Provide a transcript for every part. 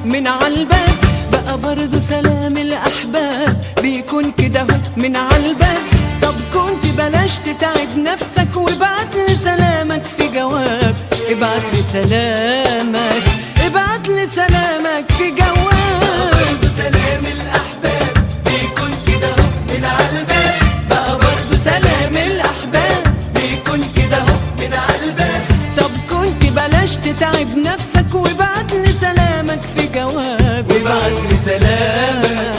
من عالباب. بقى برضو سلام الأحباب بيكون كده هو من عالباب. طب كنت بلاش تتعب نفسك وابعتلي سلامك في جواب. ابعتلي سلامك، ابعتلي سلامك في جواب. سلام الأحباب بيكون كده هو من عالباب. بقى برضو سلام الأحباب بيكون كده هو من عالباب. طب كنت بلاش تتعب نفسك وابعتلي سلامك في جواب. وابعتلي سلامك،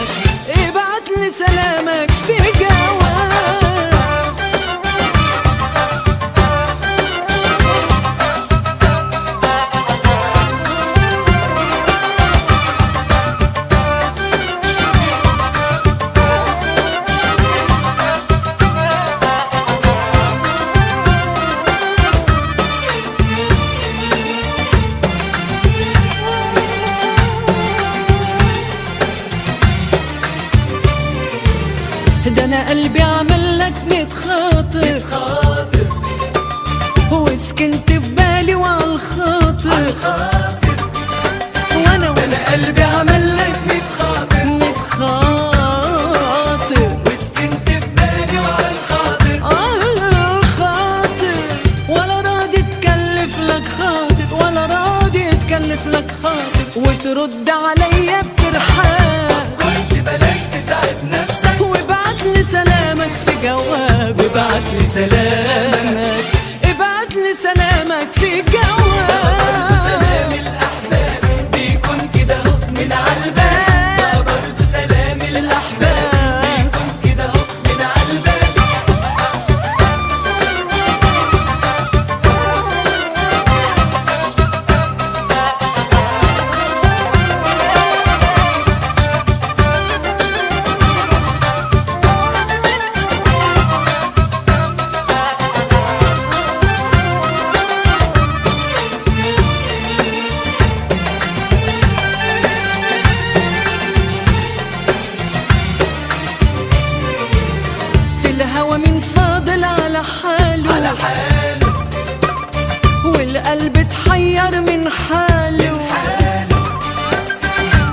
ابعتلي سلامك في جواب. ده انا قلبي عمل لك 100 خاطر وسكنت في بالي وعلى الخاطر. وانا قلبي عمل لك 100 خاطر 100 خاطر وسكنت في بالي وعلى الخاطر. على الخاطر ولا راضي تكلف لك خاطر، ولا راضي تكلف لك خاطر وترد عليا بترحاب. كنت بلاش تتعب نفسك وابعتلي سلامك في جواب. وابعتلي سلامك، ابعتلي سلامك في جواب. سلام الأحباب بيكون كده هو من عالباب. بقى برضو سلام الأحباب بيكون كده هو من عالباب. الهوى من فاضل على حاله، على حاله والقلب اتحير من حاله.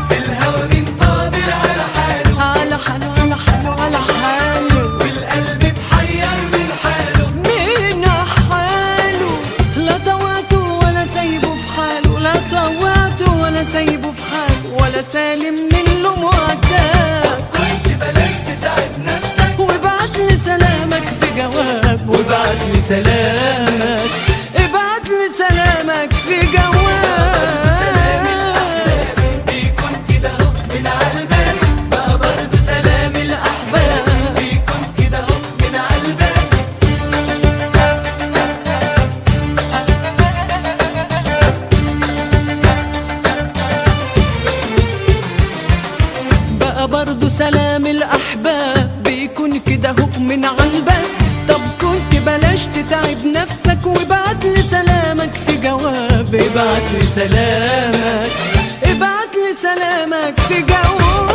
في الهوى من فاضل على حاله، على حاله على حاله على حاله، والقلب اتحير من حاله. من حاله. لا طوعته ولا سايبه في حاله، لا طوعته ولا سايبه في حاله، ولا سالم من له معتاد. كنت بلاش تتعب نفسك وابعتلي سلامك في جواب. وابعتلي سلامك، ابعتلي سلامك في سلام الأحباب جواب. بيكون كده هو من عالباب. بقى برضو سلام الأحباب بيكون كده هو من عالباب. بقى برضو سلام الأحباب بيكون كده هو من عالباب. طب كنت بلاش تتعب نفسك وابعتلي سلامك في جواب. ابعتلي سلامك، ابعتلي سلامك في جواب.